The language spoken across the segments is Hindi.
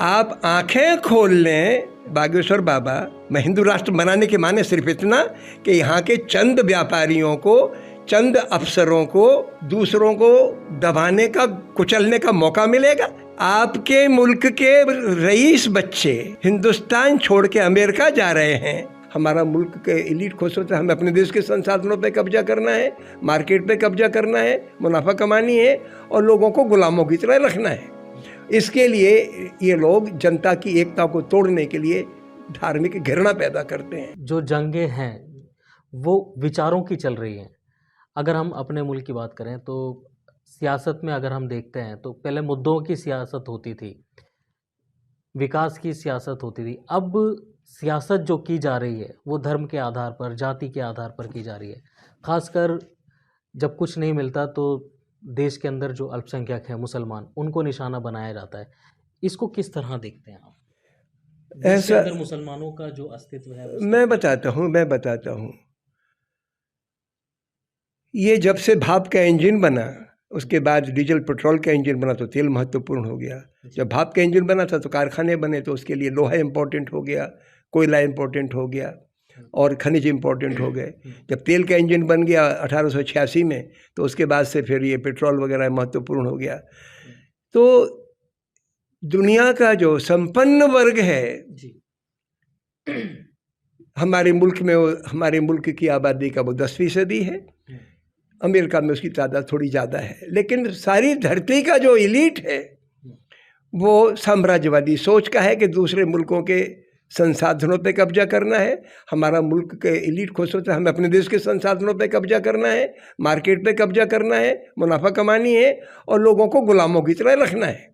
आप आंखें खोल लें बागेश्वर बाबा, मैं हिंदू राष्ट्र बनाने के माने सिर्फ इतना कि यहाँ के चंद व्यापारियों को, चंद अफसरों को दूसरों को दबाने का, कुचलने का मौका मिलेगा। आपके मुल्क के रईस बच्चे हिंदुस्तान छोड़ के अमेरिका जा रहे हैं। हमारा मुल्क के एलीट खुश होता है, हमें अपने देश के संसाधनों पे कब्जा करना है, मार्केट पे कब्जा करना है, मुनाफा कमानी है और लोगों को गुलामों की तरह रखना है। इसके लिए ये लोग जनता की एकता को तोड़ने के लिए धार्मिक घृणा पैदा करते हैं। जो जंगें हैं वो विचारों की चल रही हैं। अगर हम अपने मुल्क की बात करें तो सियासत में अगर हम देखते हैं तो पहले मुद्दों की सियासत होती थी, विकास की सियासत होती थी। अब सियासत जो की जा रही है वो धर्म के आधार पर, जाति के आधार पर की जा रही है। खासकर जब कुछ नहीं मिलता तो देश के अंदर जो अल्पसंख्यक हैं मुसलमान, उनको निशाना बनाया जाता है। इसको किस तरह देखते हैं आप? ऐसा अंदर मुसलमानों का जो अस्तित्व है मैं बताता हूँ। ये जब से भाप का इंजन बना, उसके बाद डीजल पेट्रोल का इंजन बना तो तेल महत्वपूर्ण हो गया। जब भाप का इंजन बना था तो कारखाने बने, तो उसके लिए लोहा इम्पोर्टेंट हो गया, कोयला इम्पोर्टेंट हो गया और खनिज इम्पोर्टेंट हो गए। जब तेल का इंजन बन गया 1886 में, तो उसके बाद से फिर ये पेट्रोल वगैरह महत्वपूर्ण हो गया। तो दुनिया का जो संपन्न वर्ग है हमारे मुल्क की आबादी का वो 10% है। अमेरिका में उसकी तादाद थोड़ी ज़्यादा है, लेकिन सारी धरती का जो एलीट है वो साम्राज्यवादी सोच का है कि दूसरे मुल्कों के संसाधनों पे कब्जा करना है। हमारा मुल्क के एलीट खुश होता है, हमें अपने देश के संसाधनों पे कब्जा करना है, मार्केट पे कब्जा करना है, मुनाफा कमानी है और लोगों को गुलामों की तरह रखना है।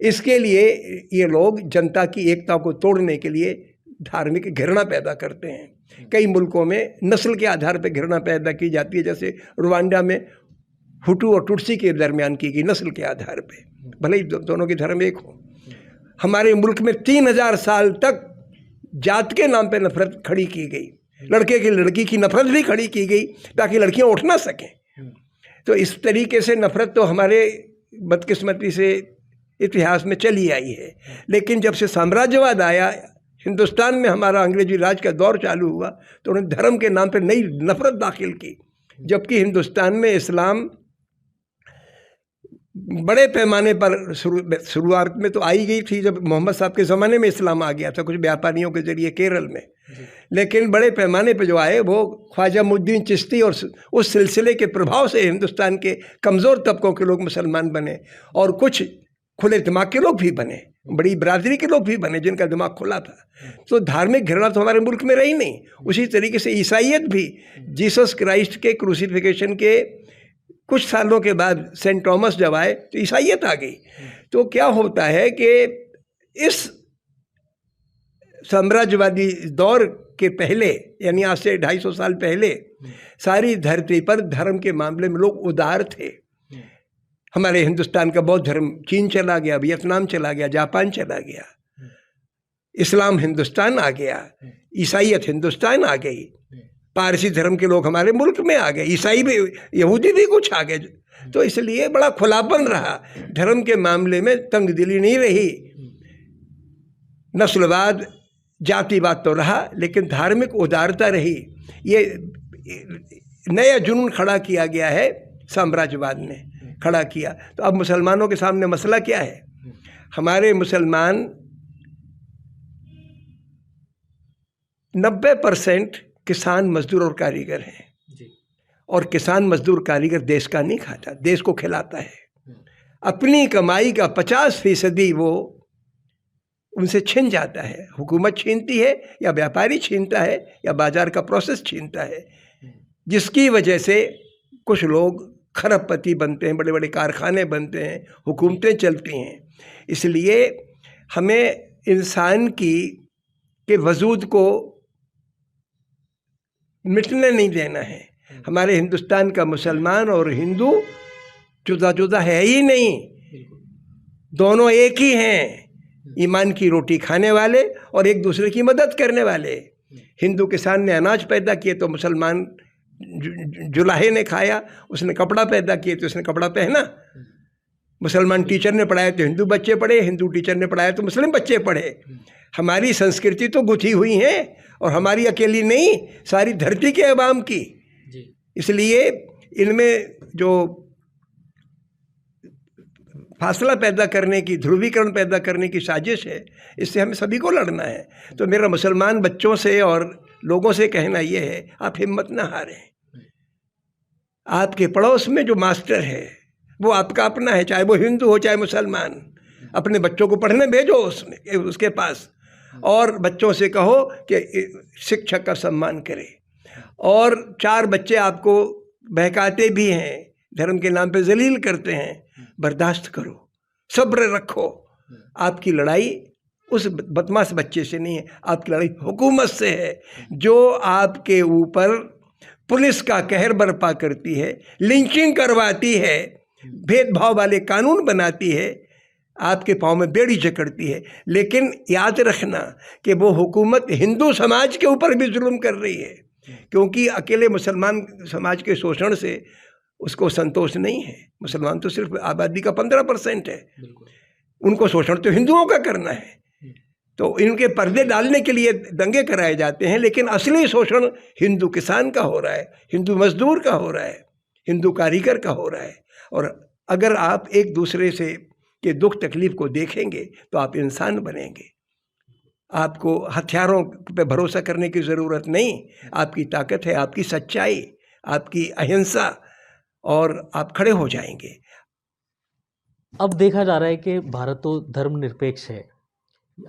इसके लिए ये लोग जनता की एकता को तोड़ने के लिए धार्मिक घृणा पैदा करते हैं। कई मुल्कों में नस्ल के आधार पर घृणा पैदा की जाती है, जैसे रुवांडा में हुटू और टुटसी के दरमियान की गई नस्ल के आधार पे, भले ही दोनों के धर्म एक हो। हमारे मुल्क में 3000 साल तक जात के नाम पे नफरत खड़ी की गई, लड़के की लड़की की नफरत भी खड़ी की गई ताकि लड़कियां उठ ना सकें। तो इस तरीके से नफरत तो हमारे बदकिस्मती से इतिहास में चली आई है। लेकिन जब से साम्राज्यवाद आया, हिंदुस्तान में हमारा अंग्रेजी राज का दौर चालू हुआ, तो उन्होंने धर्म के नाम पर नई नफरत दाखिल की। जबकि हिंदुस्तान में इस्लाम बड़े पैमाने पर शुरुआत में तो आई गई थी, जब मोहम्मद साहब के ज़माने में इस्लाम आ गया था कुछ व्यापारियों के जरिए केरल में। लेकिन बड़े पैमाने पर जो आए वो ख्वाजा मुद्दीन चिश्ती और उस सिलसिले के प्रभाव से हिंदुस्तान के कमज़ोर तबकों के लोग मुसलमान बने और कुछ खुले दिमाग के लोग भी बने, बड़ी बरादरी के लोग भी बने जिनका दिमाग खुला था। तो धार्मिक घृणा तो हमारे मुल्क में रही नहीं। उसी तरीके से ईसाइयत भी जीसस क्राइस्ट के क्रूसिफिकेशन के कुछ सालों के बाद सेंट थॉमस जब आए तो ईसाइयत आ गई। तो क्या होता है कि इस साम्राज्यवादी दौर के पहले, यानी आज से 250 साल पहले, सारी धरती पर धर्म के मामले में लोग उदार थे। हमारे हिंदुस्तान का बौद्ध धर्म चीन चला गया, वियतनाम चला गया, जापान चला गया, इस्लाम हिंदुस्तान आ गया, ईसाइयत हिंदुस्तान आ गई, पारसी धर्म के लोग हमारे मुल्क में आ गए, ईसाई भी, यहूदी भी कुछ आ गए। तो इसलिए बड़ा खुलापन रहा, धर्म के मामले में तंगदिली नहीं रही। नस्लवाद, जातिवाद तो रहा, लेकिन धार्मिक उदारता रही। ये नया जुनून खड़ा किया गया है, साम्राज्यवाद ने खड़ा किया। तो अब मुसलमानों के सामने मसला क्या है? हमारे मुसलमान 90% किसान, मजदूर और कारीगर हैं। और किसान, मजदूर, कारीगर देश का नहीं खाता, देश को खिलाता है। अपनी कमाई का 50% वो उनसे छिन जाता है। हुकूमत छीनती है या व्यापारी छीनता है या बाजार का प्रोसेस छीनता है, जिसकी वजह से कुछ लोग खरबपति बनते हैं, बड़े बड़े कारखाने बनते हैं, हुकूमतें चलती हैं। इसलिए हमें इंसान के वजूद को मिटने नहीं देना है। हमारे हिंदुस्तान का मुसलमान और हिंदू जुदा जुदा है ही नहीं, दोनों एक ही हैं। ईमान की रोटी खाने वाले और एक दूसरे की मदद करने वाले। हिंदू किसान ने अनाज पैदा किए तो मुसलमान जुलाहे ने खाया, उसने कपड़ा पैदा किए तो उसने कपड़ा पहना। मुसलमान टीचर ने पढ़ाया तो हिंदू बच्चे पढ़े, हिंदू टीचर ने पढ़ाया तो मुस्लिम बच्चे पढ़े। हमारी संस्कृति तो गुथी हुई है और हमारी अकेली नहीं, सारी धरती के अवाम की। इसलिए इनमें जो फासला पैदा करने की, ध्रुवीकरण पैदा करने की साजिश है, इससे हमें सभी को लड़ना है। तो मेरा मुसलमान बच्चों से और लोगों से कहना ये है, आप हिम्मत ना हारें। आपके पड़ोस में जो मास्टर है वो आपका अपना है, चाहे वो हिंदू हो चाहे मुसलमान। अपने बच्चों को पढ़ने भेजो उसके पास, और बच्चों से कहो कि शिक्षक का सम्मान करें। और 4 बच्चे आपको बहकाते भी हैं, धर्म के नाम पे जलील करते हैं, बर्दाश्त करो, सब्र रखो। आपकी लड़ाई उस बदमाश बच्चे से नहीं है, आपकी लड़ाई हुकूमत से है, जो आपके ऊपर पुलिस का कहर बर्पा करती है, लिंचिंग करवाती है, भेदभाव वाले कानून बनाती है, आपके पाँव में बेड़ी जकड़ती है। लेकिन याद रखना कि वो हुकूमत हिंदू समाज के ऊपर भी जुल्म कर रही है, क्योंकि अकेले मुसलमान समाज के शोषण से उसको संतोष नहीं है। मुसलमान तो सिर्फ आबादी का 15% है, उनको शोषण तो हिंदुओं का करना है। तो इनके पर्दे डालने के लिए दंगे कराए जाते हैं, लेकिन असली शोषण हिंदू किसान का हो रहा है, हिंदू मजदूर का हो रहा है, हिंदू कारीगर का हो रहा है। और अगर आप एक दूसरे से के दुख तकलीफ को देखेंगे तो आप इंसान बनेंगे। आपको हथियारों पे भरोसा करने की ज़रूरत नहीं, आपकी ताकत है आपकी सच्चाई, आपकी अहिंसा, और आप खड़े हो जाएंगे। अब देखा जा रहा है कि भारत तो धर्मनिरपेक्ष है,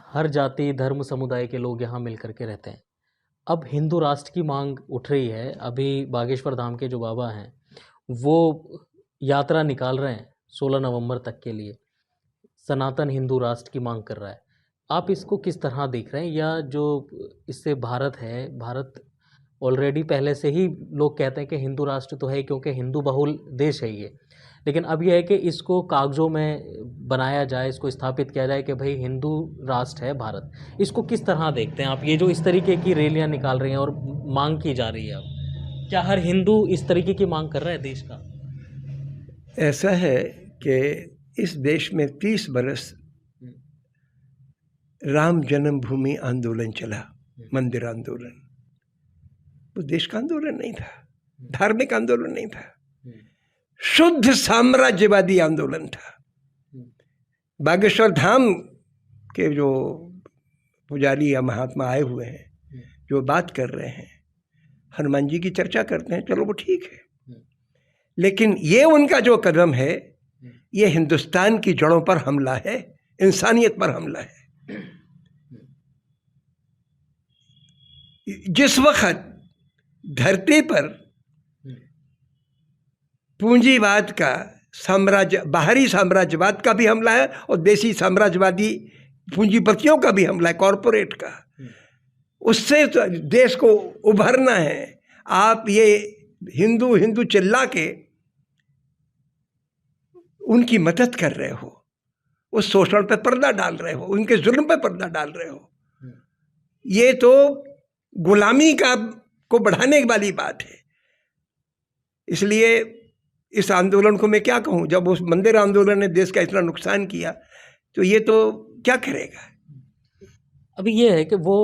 हर जाति धर्म समुदाय के लोग यहाँ मिल करके रहते हैं। अब हिंदू राष्ट्र की मांग उठ रही है। अभी बागेश्वर धाम के जो बाबा हैं वो यात्रा निकाल रहे हैं 16 नवंबर तक के लिए, सनातन हिंदू राष्ट्र की मांग कर रहा है। आप इसको किस तरह देख रहे हैं, या जो इससे भारत है, भारत ऑलरेडी पहले से ही लोग कहते हैं कि हिंदू राष्ट्र तो है क्योंकि हिंदू बहुल देश है ये, लेकिन अब यह है कि इसको कागजों में बनाया जाए, इसको स्थापित किया जाए कि भाई हिंदू राष्ट्र है भारत। इसको किस तरह देखते हैं आप, ये जो इस तरीके की रैलियां निकाल रही हैं और मांग की जा रही है, अब क्या हर हिंदू इस तरीके की मांग कर रहा है देश का? ऐसा है कि इस देश में 30 बरस राम जन्मभूमि आंदोलन चला, मंदिर आंदोलन। वो देश का आंदोलन नहीं था, धार्मिक आंदोलन नहीं था, शुद्ध साम्राज्यवादी आंदोलन था। बागेश्वर धाम के जो पुजारी या महात्मा आए हुए हैं, जो बात कर रहे हैं, हनुमान जी की चर्चा करते हैं, चलो वो ठीक है, लेकिन ये उनका जो कदम है ये हिंदुस्तान की जड़ों पर हमला है, इंसानियत पर हमला है। जिस वक्त धरती पर पूंजीवाद का साम्राज्य, बाहरी साम्राज्यवाद का भी हमला है और देसी साम्राज्यवादी पूंजीपतियों का भी हमला है, कॉरपोरेट का, उससे तो देश को उभरना है। आप ये हिंदू हिंदू चिल्ला के उनकी मदद कर रहे हो, उस शोषण पर पर्दा डाल रहे हो, उनके जुल्म पर पर्दा डाल रहे हो। ये तो गुलामी को बढ़ाने वाली बात है। इसलिए इस आंदोलन को मैं क्या कहूँ, जब उस मंदिर आंदोलन ने देश का इतना नुकसान किया तो ये तो क्या करेगा। अभी ये है कि वो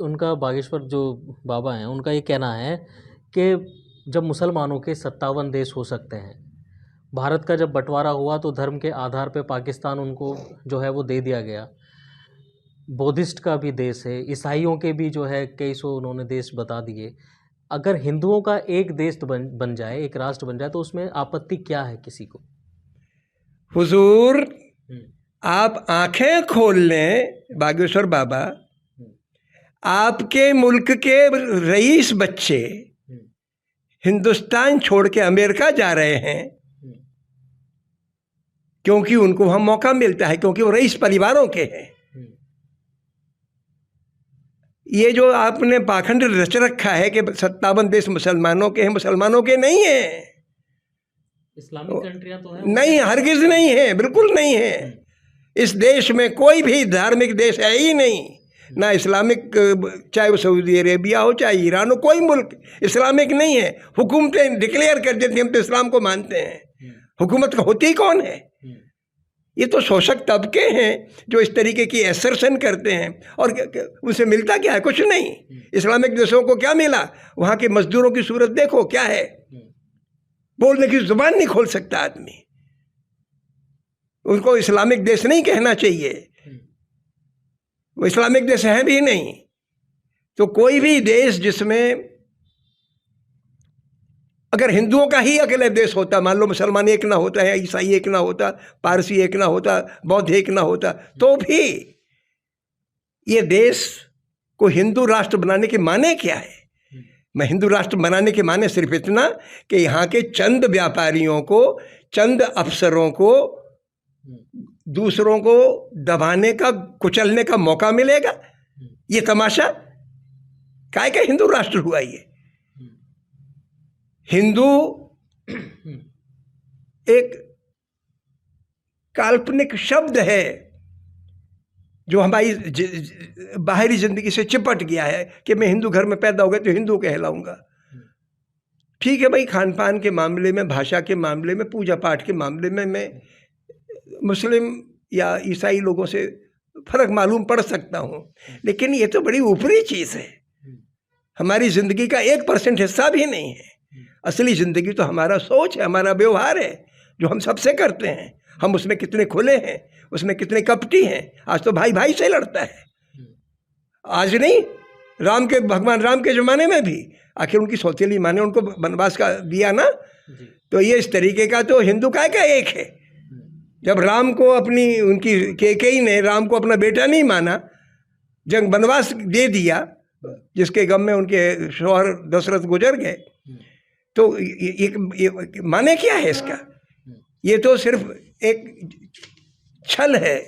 उनका बागेश्वर जो बाबा हैं उनका ये कहना है कि जब मुसलमानों के 57 देश हो सकते हैं, भारत का जब बंटवारा हुआ तो धर्म के आधार पे पाकिस्तान उनको जो है वो दे दिया गया। बौद्धिस्ट का भी देश है, ईसाइयों के भी जो है कई सौ उन्होंने देश बता दिए। अगर हिंदुओं का एक देश बन जाए, एक राष्ट्र बन जाए, तो उसमें आपत्ति क्या है किसी को? हुजूर आप आंखें खोल लें बागेश्वर बाबा, आपके मुल्क के रईस बच्चे हिंदुस्तान छोड़ के अमेरिका जा रहे हैं क्योंकि उनको वहां मौका मिलता है, क्योंकि वो रईस परिवारों के हैं। ये जो आपने पाखंड रच रखा है कि 57 देश मुसलमानों के हैं, मुसलमानों के नहीं है। इस्लामिक कंट्रियां तो हैं? नहीं, हरगिज नहीं है, बिल्कुल नहीं है। इस देश में कोई भी धार्मिक देश है ही नहीं, ना इस्लामिक, चाहे वो सऊदी अरेबिया हो चाहे ईरान हो, कोई मुल्क इस्लामिक नहीं है। हुकूमतें डिक्लेयर कर देती हैं हम तो इस्लाम को मानते हैं, हुकूमत का होती कौन है? ये तो शोषक तबके हैं जो इस तरीके की एसर्शन करते हैं, और उनसे मिलता क्या है? कुछ नहीं। इस्लामिक देशों को क्या मिला? वहाँ के मजदूरों की सूरत देखो क्या है, बोलने की जुबान नहीं खोल सकता आदमी। उनको इस्लामिक देश नहीं कहना चाहिए, वो इस्लामिक देश है भी नहीं। तो कोई भी देश जिसमें अगर हिंदुओं का ही अकेले देश होता, मान लो मुसलमान एक ना होता है, ईसाई एक ना होता, पारसी एक ना होता, बौद्ध एक ना होता, तो भी ये देश को हिंदू राष्ट्र बनाने के माने क्या है? मैं हिंदू राष्ट्र बनाने के माने सिर्फ इतना कि यहाँ के चंद व्यापारियों को, चंद अफसरों को दूसरों को दबाने का, कुचलने का मौका मिलेगा। ये तमाशा काय का हिंदू राष्ट्र हुआ? ये हिंदू एक काल्पनिक शब्द है जो हमारी बाहरी जिंदगी से चिपट गया है कि मैं हिंदू घर में पैदा हो गया तो हिंदू कहलाऊंगा। ठीक है भाई, खान पान के मामले में, भाषा के मामले में, पूजा पाठ के मामले में मैं मुस्लिम या ईसाई लोगों से फर्क मालूम पड़ सकता हूँ, लेकिन ये तो बड़ी ऊपरी चीज़ है, हमारी ज़िंदगी का 1% हिस्सा भी नहीं है। असली ज़िंदगी तो हमारा सोच है, हमारा व्यवहार है, जो हम सबसे करते हैं। हम उसमें कितने खुले हैं, उसमें कितने कपटी हैं। आज तो भाई भाई से लड़ता है, आज नहीं, भगवान राम के ज़माने में भी आखिर उनकी सौतेली माँ ने उनको वनवास का दिया ना। तो ये इस तरीके का तो हिंदू काय का एक है। जब राम को उनकी कैकेयी ने राम को अपना बेटा नहीं माना, जब वनवास दे दिया, जिसके गम में उनके शौहर दशरथ गुजर गए, तो ये माने क्या है इसका? ये तो सिर्फ एक छल है,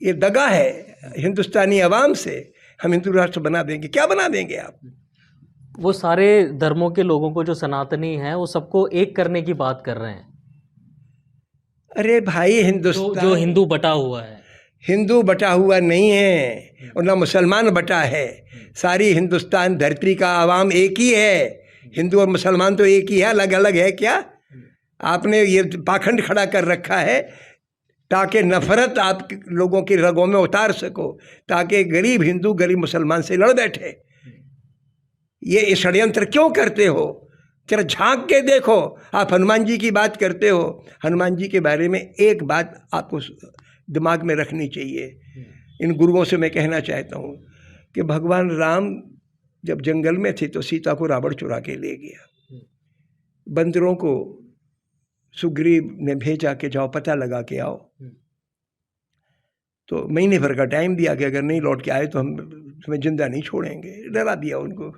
ये दगा है हिंदुस्तानी अवाम से। हम हिंदू राष्ट्र बना देंगे, क्या बना देंगे आप? वो सारे धर्मों के लोगों को जो सनातनी हैं वो सबको एक करने की बात कर रहे हैं। अरे भाई, हिंदुस्तान जो हिंदू बटा हुआ है, हिंदू बटा हुआ नहीं है और ना मुसलमान बटा है। सारी हिंदुस्तान धरती का आवाम एक ही है। हिंदू और मुसलमान तो एक ही है, अलग अलग है क्या? आपने ये पाखंड खड़ा कर रखा है ताकि नफरत आप लोगों की रगों में उतार सको, ताकि गरीब हिंदू गरीब मुसलमान से लड़ बैठे। ये षड्यंत्र क्यों करते हो? जरा झांक के देखो। आप हनुमान जी की बात करते हो, हनुमान जी के बारे में एक बात आपको दिमाग में रखनी चाहिए। इन गुरुओं से मैं कहना चाहता हूँ कि भगवान राम जब जंगल में थे तो सीता को रावण चुरा के ले गया। बंदरों को सुग्रीव ने भेजा कि जाओ पता लगा के आओ। तो महीने भर का टाइम दिया कि अगर नहीं लौट के आए तो हम तुम्हें जिंदा नहीं छोड़ेंगे, डरा दिया उनको।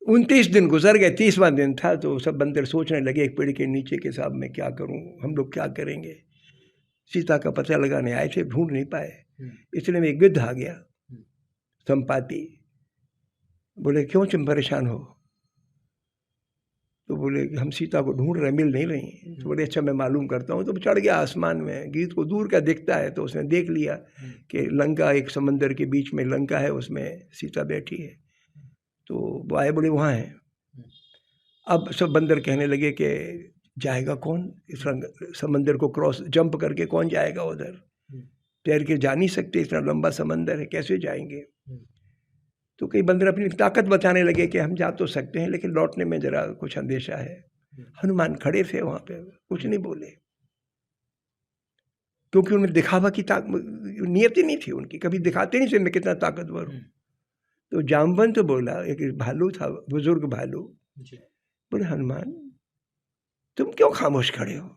29 दिन गुजर गए, 30वां दिन था तो सब बंदर सोचने लगे एक पेड़ के नीचे के साहब मैं क्या करूं, हम लोग क्या करेंगे। सीता का पता लगाने आए थे, ढूंढ नहीं पाए, इसलिए में एक गिद्ध आ गया संपाति। बोले क्यों तुम परेशान हो? तो बोले हम सीता को ढूंढ रहे, मिल नहीं रही। तो बोले अच्छा मैं मालूम करता हूँ। तो चढ़ गया आसमान में, गीत को दूर का दिखता है तो उसने देख लिया कि लंका, एक समंदर के बीच में लंका है, उसमें सीता बैठी है। तो वो आए, बोले वहाँ है। अब सब बंदर कहने लगे कि जाएगा कौन इस समंदर को क्रॉस जंप करके, कौन जाएगा उधर? तैर के जा नहीं सकते, इतना लंबा समंदर है, कैसे जाएंगे? तो कई बंदर अपनी ताकत बताने लगे कि हम जा तो सकते हैं लेकिन लौटने में जरा कुछ अंदेशा है। हनुमान खड़े थे वहाँ पे, कुछ नहीं बोले, क्योंकि उनमें दिखावा की नियत ही नहीं थी उनकी, कभी दिखाते नहीं थे मैं कितना ताकतवर हूँ। तो जामवंत बोला, एक भालू था, बुजुर्ग भालू, बोले हनुमान तुम क्यों खामोश खड़े हो?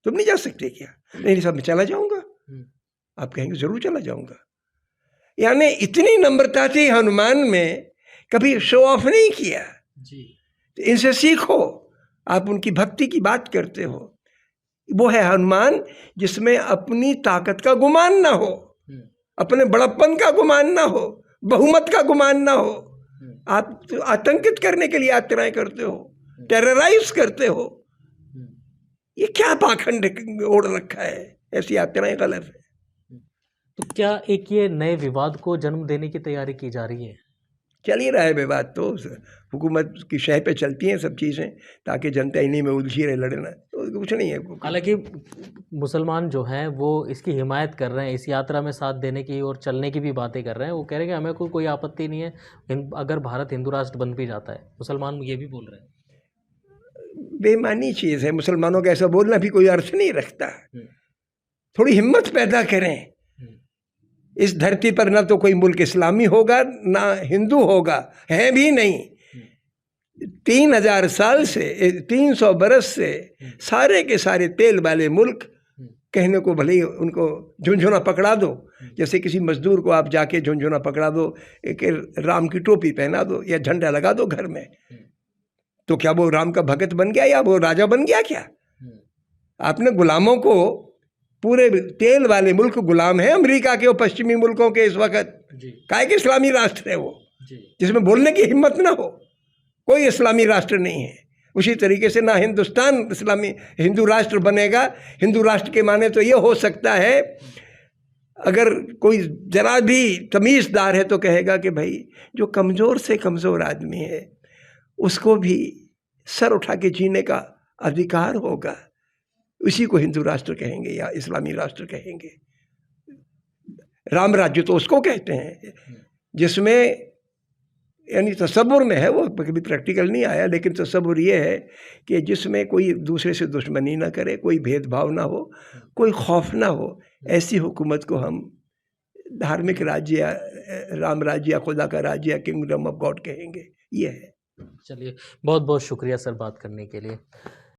तुम नहीं जा सकते क्या? नहीं सब मैं चला जाऊंगा। आप कहेंगे जरूर चला जाऊंगा। यानी इतनी नम्रता थी हनुमान में, कभी शो ऑफ नहीं किया जी। तो इनसे सीखो, आप उनकी भक्ति की बात करते हो। वो है हनुमान जिसमें अपनी ताकत का गुमान ना हो, अपने बड़प्पन का गुमान ना हो, बहुमत का गुमान ना हो। आप तो आतंकित करने के लिए यात्राएं करते हो, टेरराइज करते हो। ये क्या पाखंड ओढ़ रखा है, ऐसी यात्राएं गलत है। तो क्या एक ये नए विवाद को जन्म देने की तैयारी की जा रही है? चल ही रहा है विवाद, तो हुकूमत की शह पे चलती हैं सब चीज़ें, ताकि जनता इन्हीं में उलझी रहे, लड़ना तो कुछ नहीं है। हालांकि मुसलमान जो हैं वो इसकी हिमायत कर रहे हैं, इस यात्रा में साथ देने की और चलने की भी बातें कर रहे हैं। वो कह रहे हैं कि हमें कोई आपत्ति नहीं है अगर भारत हिंदू राष्ट्र बन भी जाता है। मुसलमान ये भी बोल रहे हैं। बेमानी चीज़ है, मुसलमानों का ऐसा बोलना भी कोई अर्थ नहीं रखता। थोड़ी हिम्मत पैदा करें। इस धरती पर ना तो कोई मुल्क इस्लामी होगा ना हिंदू होगा, है भी नहीं। 3000 साल से 300 बरस से सारे के सारे तेल वाले मुल्क, कहने को भले ही उनको झुंझुना पकड़ा दो, जैसे किसी मजदूर को आप जाके झुंझुना पकड़ा दो, एक राम की टोपी पहना दो या झंडा लगा दो घर में, तो क्या वो राम का भगत बन गया या वो राजा बन गया? क्या आपने गुलामों को, पूरे तेल वाले मुल्क गुलाम है अमेरिका के और पश्चिमी मुल्कों के इस वक्त। काहे कि इस्लामी राष्ट्र है वो, जिसमें बोलने की हिम्मत ना हो। कोई इस्लामी राष्ट्र नहीं है। उसी तरीके से ना हिंदुस्तान इस्लामी हिंदू राष्ट्र बनेगा। हिंदू राष्ट्र के माने तो ये हो सकता है, अगर कोई जरा भी तमीज़दार है तो कहेगा कि भाई जो कमज़ोर से कमज़ोर आदमी है उसको भी सर उठा के जीने का अधिकार होगा, उसी को हिंदू राष्ट्र कहेंगे या इस्लामी राष्ट्र कहेंगे। राम राज्य तो उसको कहते हैं जिसमें, यानी तसव्वुर में है, वो कभी प्रैक्टिकल नहीं आया, लेकिन तसव्वुर ये है कि जिसमें कोई दूसरे से दुश्मनी ना करे, कोई भेदभाव ना हो, कोई खौफ ना हो, ऐसी हुकूमत को हम धार्मिक राज्य या राम राज्य या खुदा का राज्य या किंगडम ऑफ गॉड कहेंगे। ये है। चलिए, बहुत बहुत शुक्रिया सर बात करने के लिए।